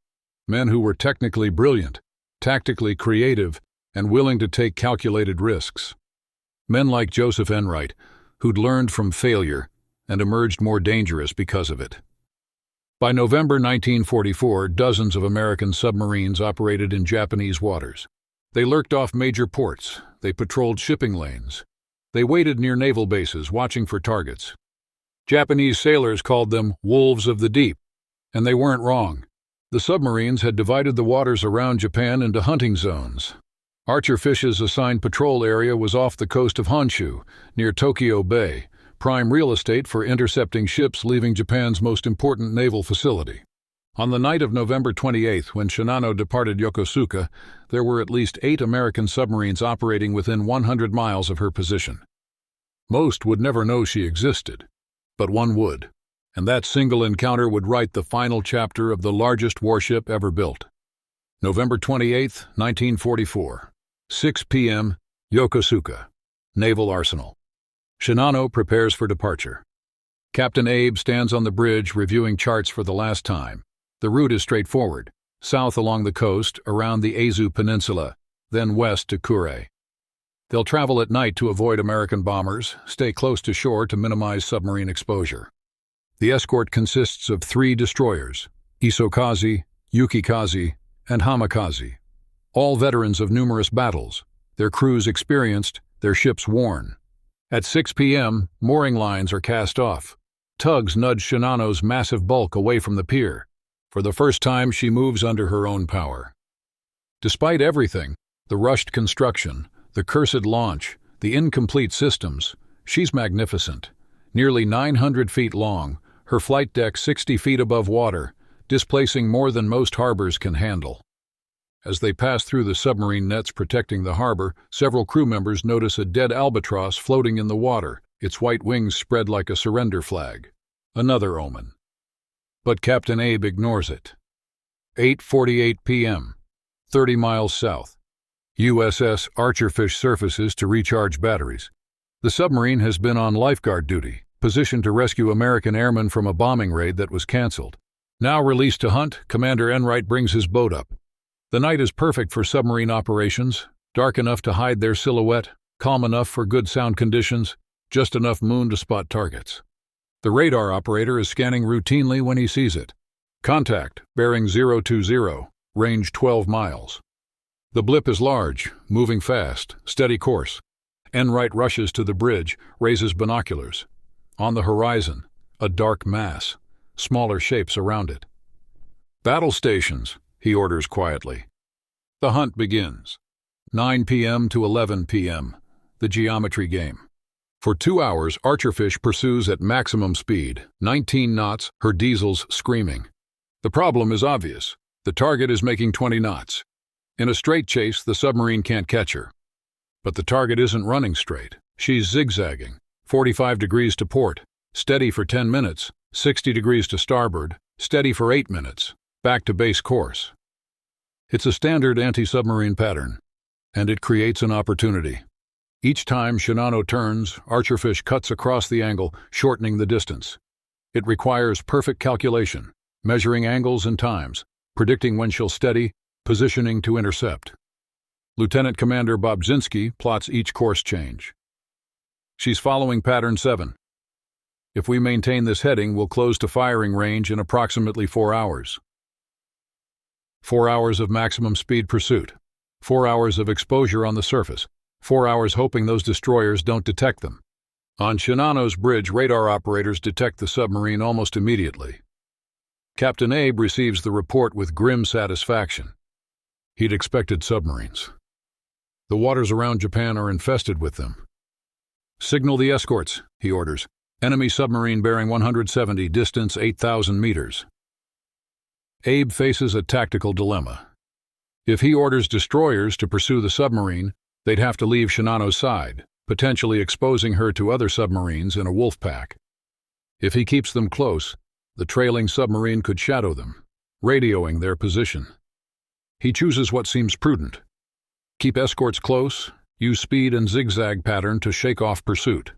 men who were technically brilliant, tactically creative, and willing to take calculated risks. Men like Joseph Enright, who'd learned from failure and emerged more dangerous because of it. By November 1944, dozens of American submarines operated in Japanese waters. They lurked off major ports. They patrolled shipping lanes. They waited near naval bases, watching for targets. Japanese sailors called them wolves of the deep, and they weren't wrong. The submarines had divided the waters around Japan into hunting zones. Archerfish's assigned patrol area was off the coast of Honshu, near Tokyo Bay, prime real estate for intercepting ships leaving Japan's most important naval facility. On the night of November 28th, when Shinano departed Yokosuka, there were at least 8 American submarines operating within 100 miles of her position. Most would never know she existed, but one would, and that single encounter would write the final chapter of the largest warship ever built. November 28th, 1944, 6 p.m., Yokosuka, Naval Arsenal. Shinano prepares for departure. Captain Abe stands on the bridge reviewing charts for the last time. The route is straightforward, south along the coast, around the Aizu Peninsula, then west to Kure. They'll travel at night to avoid American bombers, stay close to shore to minimize submarine exposure. The escort consists of 3 destroyers, Isokaze, Yukikaze, and Hamikaze, all veterans of numerous battles, their crews experienced, their ships worn. At 6 p.m., mooring lines are cast off. Tugs nudge Shinano's massive bulk away from the pier. For the first time, she moves under her own power. Despite everything, the rushed construction, the cursed launch, the incomplete systems, she's magnificent. Nearly 900 feet long, her flight deck 60 feet above water, displacing more than most harbors can handle. As they pass through the submarine nets protecting the harbor, several crew members notice a dead albatross floating in the water, its white wings spread like a surrender flag. Another omen. But Captain Abe ignores it. 8:48 p.m., 30 miles south. USS Archerfish surfaces to recharge batteries. The submarine has been on lifeguard duty, positioned to rescue American airmen from a bombing raid that was canceled. Now released to hunt, Commander Enright brings his boat up. The night is perfect for submarine operations, dark enough to hide their silhouette, calm enough for good sound conditions, just enough moon to spot targets. The radar operator is scanning routinely when he sees it. Contact, bearing 020, range 12 miles. The blip is large, moving fast, steady course. Enright rushes to the bridge, raises binoculars. On the horizon, a dark mass, smaller shapes around it. "Battle stations," he orders quietly. The hunt begins. 9 p.m. to 11 p.m., the geometry game. For 2 hours, Archerfish pursues at maximum speed, 19 knots, her diesels screaming. The problem is obvious. The target is making 20 knots. In a straight chase, the submarine can't catch her. But the target isn't running straight. She's zigzagging, 45 degrees to port, steady for 10 minutes, 60 degrees to starboard, steady for 8 minutes, back to base course. It's a standard anti-submarine pattern, and it creates an opportunity. Each time Shinano turns, Archerfish cuts across the angle, shortening the distance. It requires perfect calculation, measuring angles and times, predicting when she'll steady, positioning to intercept. Lieutenant Commander Bobzinski plots each course change. She's following pattern 7. If we maintain this heading, we'll close to firing range in approximately 4 hours. 4 hours of maximum speed pursuit. 4 hours of exposure on the surface. 4 hours hoping those destroyers don't detect them. On Shinano's bridge, radar operators detect the submarine almost immediately. Captain Abe receives the report with grim satisfaction. He'd expected submarines. The waters around Japan are infested with them. "Signal the escorts," he orders. "Enemy submarine bearing 170, distance 8,000 meters." Abe faces a tactical dilemma. If he orders destroyers to pursue the submarine, they'd have to leave Shinano's side, potentially exposing her to other submarines in a wolf pack. If he keeps them close, the trailing submarine could shadow them, radioing their position. He chooses what seems prudent. Keep escorts close, use speed and zigzag pattern to shake off pursuit.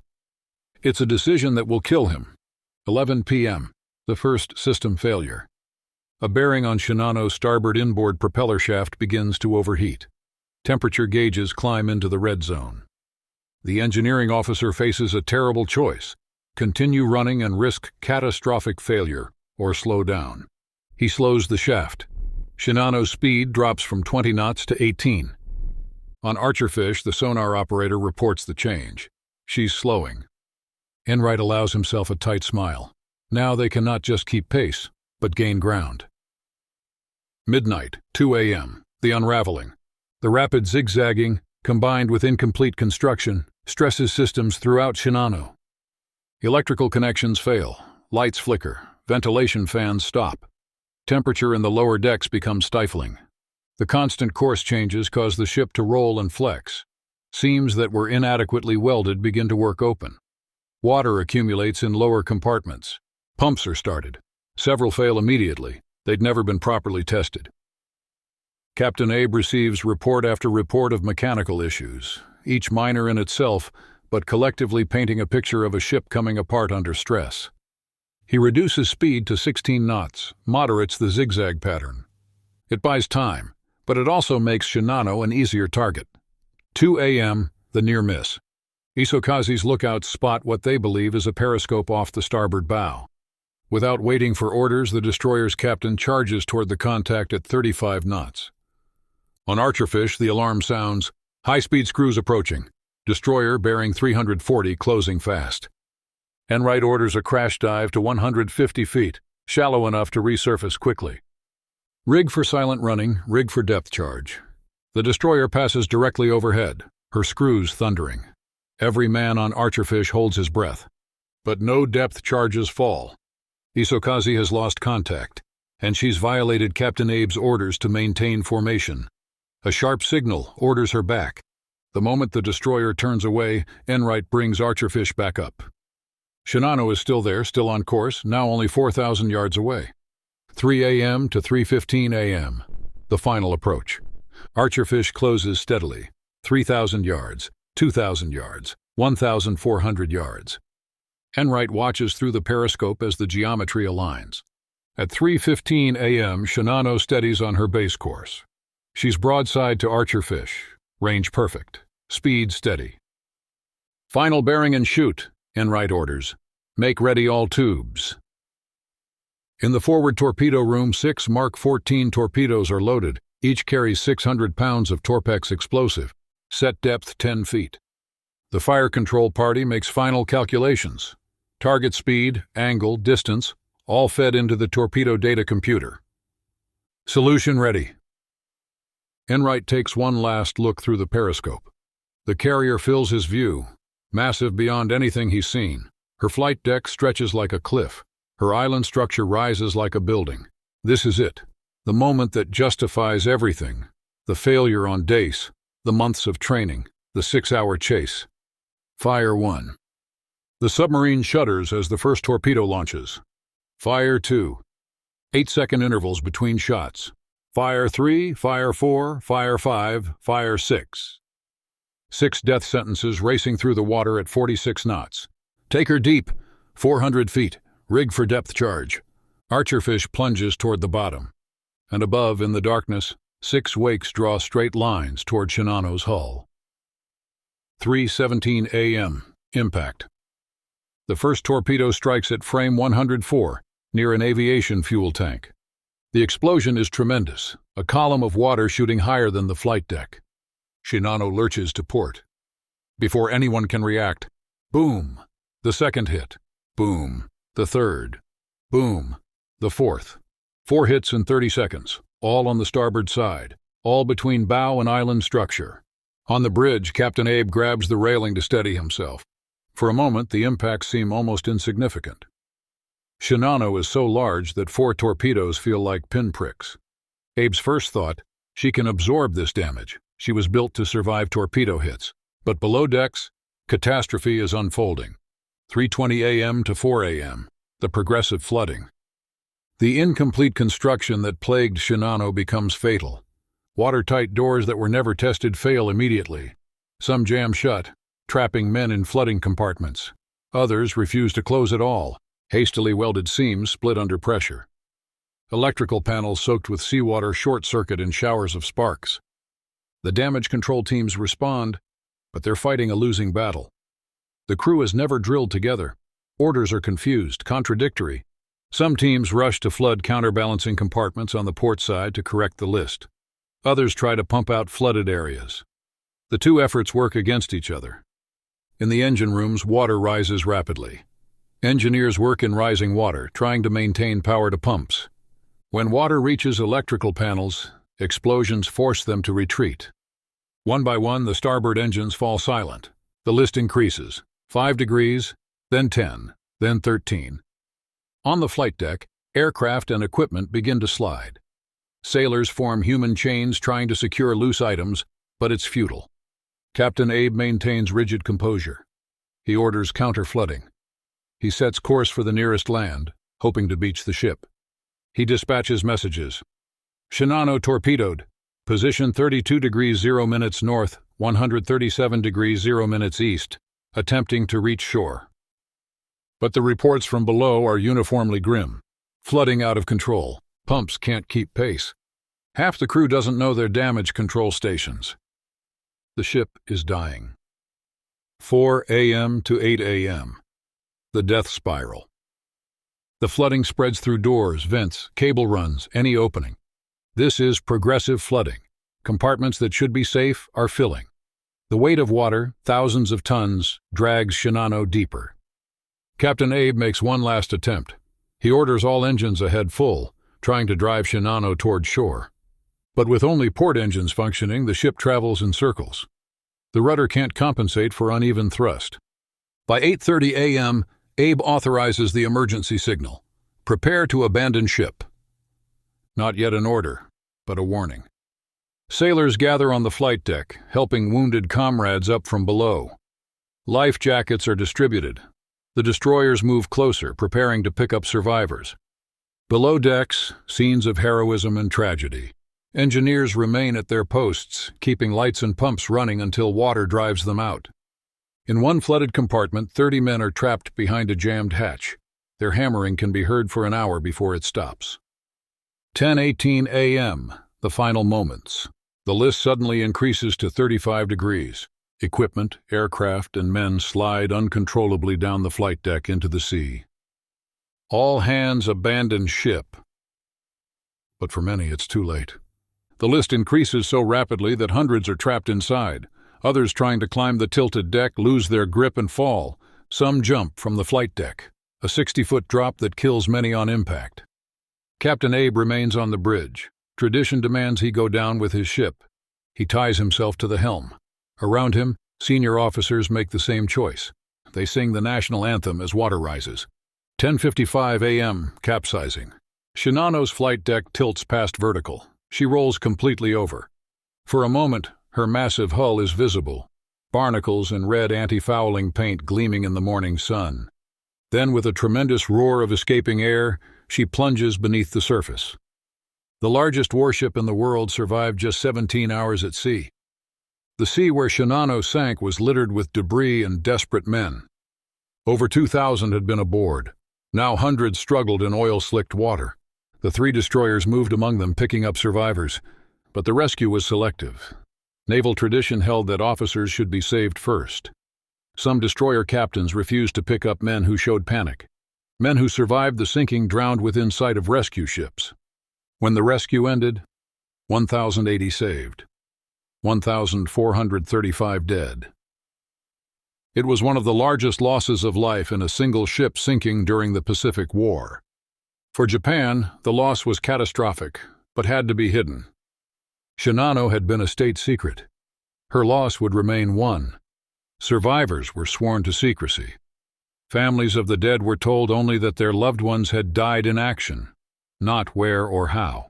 It's a decision that will kill him. 11 p.m., the first system failure. A bearing on Shinano's starboard inboard propeller shaft begins to overheat. Temperature gauges climb into the red zone. The engineering officer faces a terrible choice: continue running and risk catastrophic failure, or slow down. He slows the shaft. Shinano's speed drops from 20 knots to 18. On Archerfish, the sonar operator reports the change. She's slowing. Enright allows himself a tight smile. Now they can not just keep pace, but gain ground. Midnight, 2 a.m., the unraveling. The rapid zigzagging, combined with incomplete construction, stresses systems throughout Shinano. Electrical connections fail, lights flicker, ventilation fans stop. Temperature in the lower decks becomes stifling. The constant course changes cause the ship to roll and flex. Seams that were inadequately welded begin to work open. Water accumulates in lower compartments. Pumps are started. Several fail immediately. They'd never been properly tested. Captain Abe receives report after report of mechanical issues, each minor in itself, but collectively painting a picture of a ship coming apart under stress. He reduces speed to 16 knots, moderates the zigzag pattern. It buys time, but it also makes Shinano an easier target. 2 a.m., the near miss. Isokazi's lookouts spot what they believe is a periscope off the starboard bow. Without waiting for orders, the destroyer's captain charges toward the contact at 35 knots. On Archerfish, the alarm sounds, "High-speed screws approaching. Destroyer bearing 340 closing fast." Enright orders a crash dive to 150 feet, shallow enough to resurface quickly. Rig for silent running, rig for depth charge. The destroyer passes directly overhead, her screws thundering. Every man on Archerfish holds his breath. But no depth charges fall. Isokazi has lost contact, and she's violated Captain Abe's orders to maintain formation. A sharp signal orders her back. The moment the destroyer turns away, Enright brings Archerfish back up. Shinano is still there, still on course, now only 4,000 yards away. 3 a.m. to 3:15 a.m., the final approach. Archerfish closes steadily. 3,000 yards, 2,000 yards, 1,400 yards. Enright watches through the periscope as the geometry aligns. At 3:15 a.m., Shinano steadies on her base course. She's broadside to Archerfish. Range perfect. Speed steady. Final bearing and shoot. Enright orders. Make ready all tubes. In the forward torpedo room, 6 Mark 14 torpedoes are loaded. Each carries 600 pounds of Torpex explosive. Set depth 10 feet. The fire control party makes final calculations. Target speed, angle, distance, all fed into the torpedo data computer. Solution ready. Enright takes one last look through the periscope. The carrier fills his view, massive beyond anything he's seen. Her flight deck stretches like a cliff. Her island structure rises like a building. This is it, the moment that justifies everything. The failure on Dace, the months of training, the 6-hour chase. Fire 1. The submarine shudders as the first torpedo launches. Fire 2. 8-second intervals between shots. Fire 3, Fire 4, Fire 5, Fire 6. 6 death sentences racing through the water at 46 knots. Take her deep, 400 feet, rig for depth charge. Archerfish plunges toward the bottom. And above, in the darkness, 6 wakes draw straight lines toward Shinano's hull. 3:17 a.m. Impact. The first torpedo strikes at frame 104, near an aviation fuel tank. The explosion is tremendous, a column of water shooting higher than the flight deck. Shinano lurches to port. Before anyone can react, boom, the second hit. Boom, the third. Boom, the fourth. 4 hits in 30 seconds, all on the starboard side, all between bow and island structure. On the bridge, Captain Abe grabs the railing to steady himself. For a moment, the impacts seem almost insignificant. Shinano is so large that 4 torpedoes feel like pinpricks. Abe's first thought, she can absorb this damage. She was built to survive torpedo hits. But below decks, catastrophe is unfolding. 3:20 a.m. to 4 a.m., the progressive flooding. The incomplete construction that plagued Shinano becomes fatal. Watertight doors that were never tested fail immediately. Some jam shut, trapping men in flooding compartments. Others refuse to close at all. Hastily welded seams split under pressure. Electrical panels soaked with seawater short-circuit in showers of sparks. The damage control teams respond, but they're fighting a losing battle. The crew is never drilled together. Orders are confused, contradictory. Some teams rush to flood counterbalancing compartments on the port side to correct the list. Others try to pump out flooded areas. The 2 efforts work against each other. In the engine rooms, water rises rapidly. Engineers work in rising water, trying to maintain power to pumps. When water reaches electrical panels, explosions force them to retreat. One by one, the starboard engines fall silent. The list increases. 5 degrees, then 10, then 13. On the flight deck, aircraft and equipment begin to slide. Sailors form human chains trying to secure loose items, but it's futile. Captain Abe maintains rigid composure. He orders counter-flooding. He sets course for the nearest land, hoping to beach the ship. He dispatches messages. Shinano torpedoed. Position 32 degrees 0 minutes north, 137 degrees 0 minutes east, attempting to reach shore. But the reports from below are uniformly grim. Flooding out of control. Pumps can't keep pace. Half the crew doesn't know their damage control stations. The ship is dying. 4 a.m. to 8 a.m. The death spiral. The flooding spreads through doors, vents, cable runs, any opening. This is progressive flooding. Compartments that should be safe are filling. The weight of water, thousands of tons, drags Shinano deeper. Captain Abe makes one last attempt. He orders all engines ahead full, trying to drive Shinano toward shore. But with only port engines functioning, the ship travels in circles. The rudder can't compensate for uneven thrust. By 8:30 a.m., Abe authorizes the emergency signal. Prepare to abandon ship. Not yet an order, but a warning. Sailors gather on the flight deck, helping wounded comrades up from below. Life jackets are distributed. The destroyers move closer, preparing to pick up survivors. Below decks, scenes of heroism and tragedy. Engineers remain at their posts, keeping lights and pumps running until water drives them out. In one flooded compartment, 30 men are trapped behind a jammed hatch. Their hammering can be heard for an hour before it stops. 10:18 a.m., the final moments. The list suddenly increases to 35 degrees. Equipment, aircraft, and men slide uncontrollably down the flight deck into the sea. All hands abandon ship. But for many, it's too late. The list increases so rapidly that hundreds are trapped inside. Others trying to climb the tilted deck lose their grip and fall. Some jump from the flight deck, a 60-foot drop that kills many on impact. Captain Abe remains on the bridge. Tradition demands he go down with his ship. He ties himself to the helm. Around him, senior officers make the same choice. They sing the national anthem as water rises. 10:55 a.m., capsizing. Shinano's flight deck tilts past vertical. She rolls completely over. For a moment, her massive hull is visible, barnacles and red anti-fouling paint gleaming in the morning sun. Then, with a tremendous roar of escaping air, she plunges beneath the surface. The largest warship in the world survived just 17 hours at sea. The sea where Shinano sank was littered with debris and desperate men. Over 2,000 had been aboard. Now hundreds struggled in oil-slicked water. The 3 destroyers moved among them, picking up survivors. But the rescue was selective. Naval tradition held that officers should be saved first. Some destroyer captains refused to pick up men who showed panic. Men who survived the sinking drowned within sight of rescue ships. When the rescue ended, 1,080 saved. 1,435 dead. It was one of the largest losses of life in a single ship sinking during the Pacific War. For Japan, the loss was catastrophic, but had to be hidden. Shinano had been a state secret. Her loss would remain one. Survivors were sworn to secrecy. Families of the dead were told only that their loved ones had died in action, not where or how.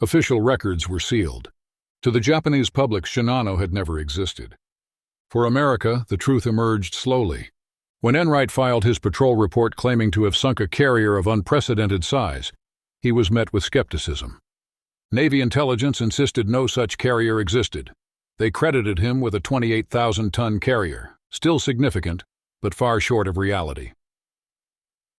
Official records were sealed. To the Japanese public, Shinano had never existed. For America, the truth emerged slowly. When Enright filed his patrol report claiming to have sunk a carrier of unprecedented size, he was met with skepticism. Navy intelligence insisted no such carrier existed. They credited him with a 28,000-ton carrier, still significant, but far short of reality.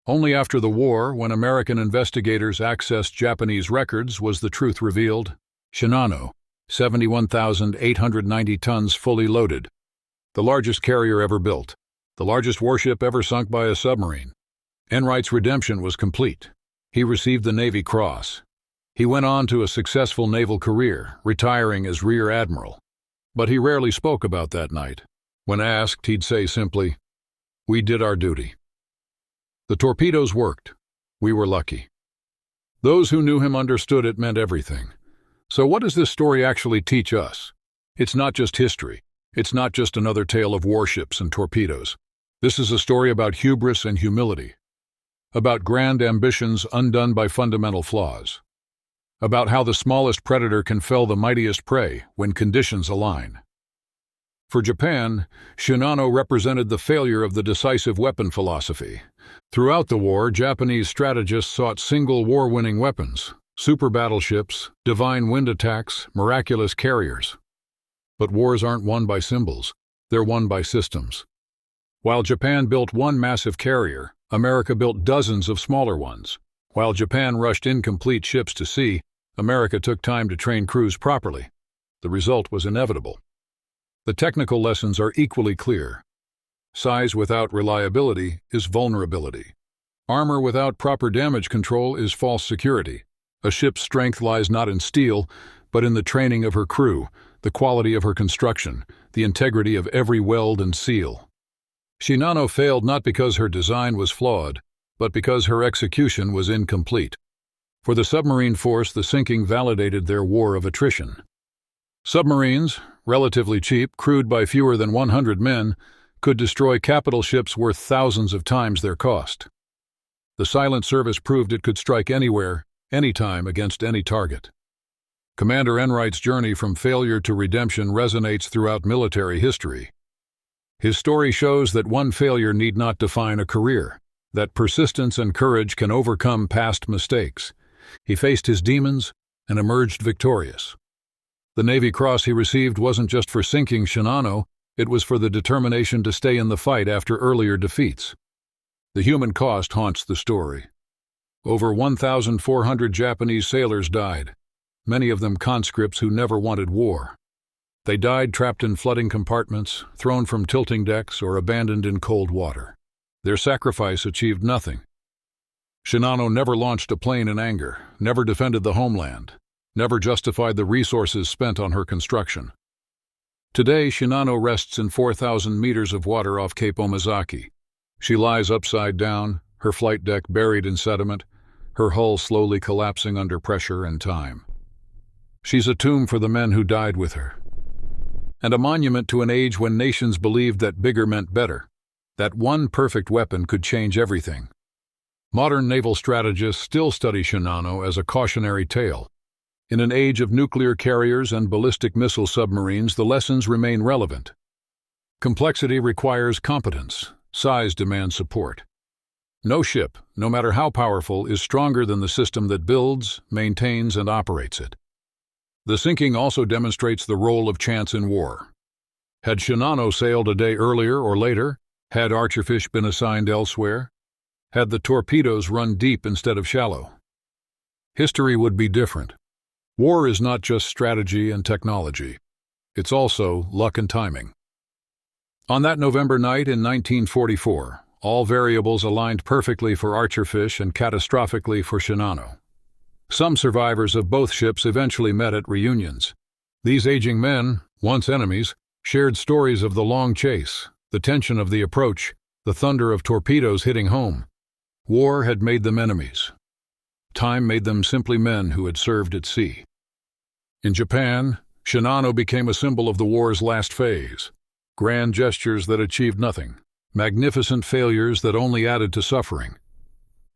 Only after the war, when American investigators accessed Japanese records, was the truth revealed. Shinano, 71,890 tons fully loaded. The largest carrier ever built. The largest warship ever sunk by a submarine. Enright's redemption was complete. He received the Navy Cross. He went on to a successful naval career, retiring as Rear Admiral. But he rarely spoke about that night. When asked, he'd say simply, "We did our duty." The torpedoes worked. We were lucky. Those who knew him understood it meant everything. So what does this story actually teach us? It's not just history. It's not just another tale of warships and torpedoes. This is a story about hubris and humility. About grand ambitions undone by fundamental flaws. About how the smallest predator can fell the mightiest prey when conditions align. For Japan, Shinano represented the failure of the decisive weapon philosophy. Throughout the war, Japanese strategists sought single war-winning weapons, super battleships, divine wind attacks, miraculous carriers. But wars aren't won by symbols, they're won by systems. While Japan built one massive carrier, America built dozens of smaller ones. While Japan rushed incomplete ships to sea, America took time to train crews properly. The result was inevitable. The technical lessons are equally clear. Size without reliability is vulnerability. Armor without proper damage control is false security. A ship's strength lies not in steel, but in the training of her crew, the quality of her construction, the integrity of every weld and seal. Shinano failed not because her design was flawed, but because her execution was incomplete. For the submarine force, the sinking validated their war of attrition. Submarines, relatively cheap, crewed by fewer than 100 men, could destroy capital ships worth thousands of times their cost. The silent service proved it could strike anywhere, anytime, against any target. Commander Enright's journey from failure to redemption resonates throughout military history. His story shows that one failure need not define a career, that persistence and courage can overcome past mistakes. He faced his demons and emerged victorious. The Navy Cross he received wasn't just for sinking Shinano, it was for the determination to stay in the fight after earlier defeats. The human cost haunts the story. Over 1,400 Japanese sailors died. many of them conscripts who never wanted war. They died trapped in flooding compartments, thrown from tilting decks, or abandoned in cold water. Their sacrifice achieved nothing. Shinano never launched a plane in anger, never defended the homeland, never justified the resources spent on her construction. Today, Shinano rests in 4,000 meters of water off Cape Omizaki. She lies upside down, her flight deck buried in sediment, her hull slowly collapsing under pressure and time. She's a tomb for the men who died with her, and a monument to an age when nations believed that bigger meant better, that one perfect weapon could change everything. Modern naval strategists still study Shinano as a cautionary tale. In an age of nuclear carriers and ballistic missile submarines, the lessons remain relevant. Complexity requires competence. Size demands support. No ship, no matter how powerful, is stronger than the system that builds, maintains, and operates it. The sinking also demonstrates the role of chance in war. Had Shinano sailed a day earlier or later? Had Archerfish been assigned elsewhere? Had the torpedoes run deep instead of shallow? History would be different. War is not just strategy and technology. It's also luck and timing. On that November night in 1944, all variables aligned perfectly for Archerfish and catastrophically for Shinano. Some survivors of both ships eventually met at reunions. These aging men, once enemies, shared stories of the long chase, the tension of the approach, the thunder of torpedoes hitting home. War had made them enemies. Time made them simply men who had served at sea. In Japan, Shinano became a symbol of the war's last phase. Grand gestures that achieved nothing, magnificent failures that only added to suffering.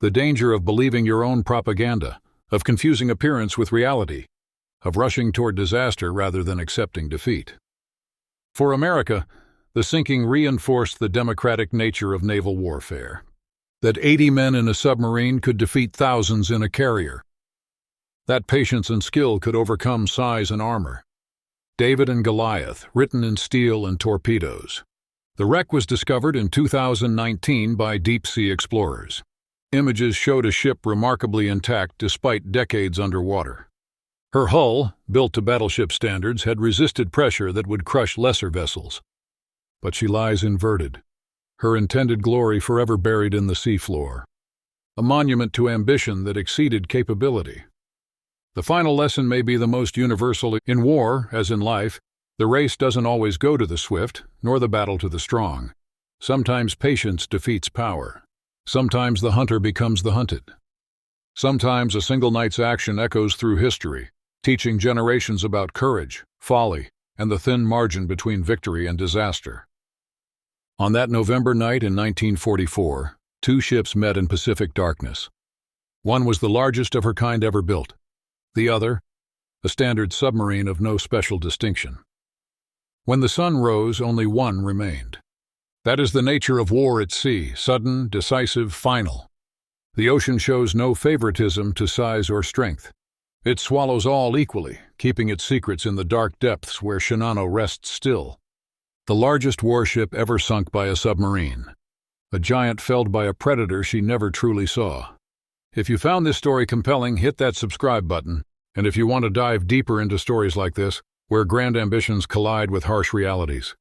The danger of believing your own propaganda, of confusing appearance with reality, of rushing toward disaster rather than accepting defeat. For America, the sinking reinforced the democratic nature of naval warfare. That 80 men in a submarine could defeat thousands in a carrier. That patience and skill could overcome size and armor. David and Goliath, written in steel and torpedoes. The wreck was discovered in 2019 by deep-sea explorers. Images showed a ship remarkably intact despite decades underwater. Her hull, built to battleship standards, had resisted pressure that would crush lesser vessels. But she lies inverted, her intended glory forever buried in the seafloor. A monument to ambition that exceeded capability. The final lesson may be the most universal. In war, as in life, the race doesn't always go to the swift, nor the battle to the strong. Sometimes patience defeats power. Sometimes the hunter becomes the hunted. Sometimes a single night's action echoes through history, teaching generations about courage, folly, and the thin margin between victory and disaster. On that November night in 1944, two ships met in Pacific darkness. One was the largest of her kind ever built. The other, a standard submarine of no special distinction. When the sun rose, only one remained. That is the nature of war at sea, sudden, decisive, final. The ocean shows no favoritism to size or strength. It swallows all equally, keeping its secrets in the dark depths where Shinano rests still. The largest warship ever sunk by a submarine. A giant felled by a predator she never truly saw. If you found this story compelling, hit that subscribe button. And if you want to dive deeper into stories like this, where grand ambitions collide with harsh realities,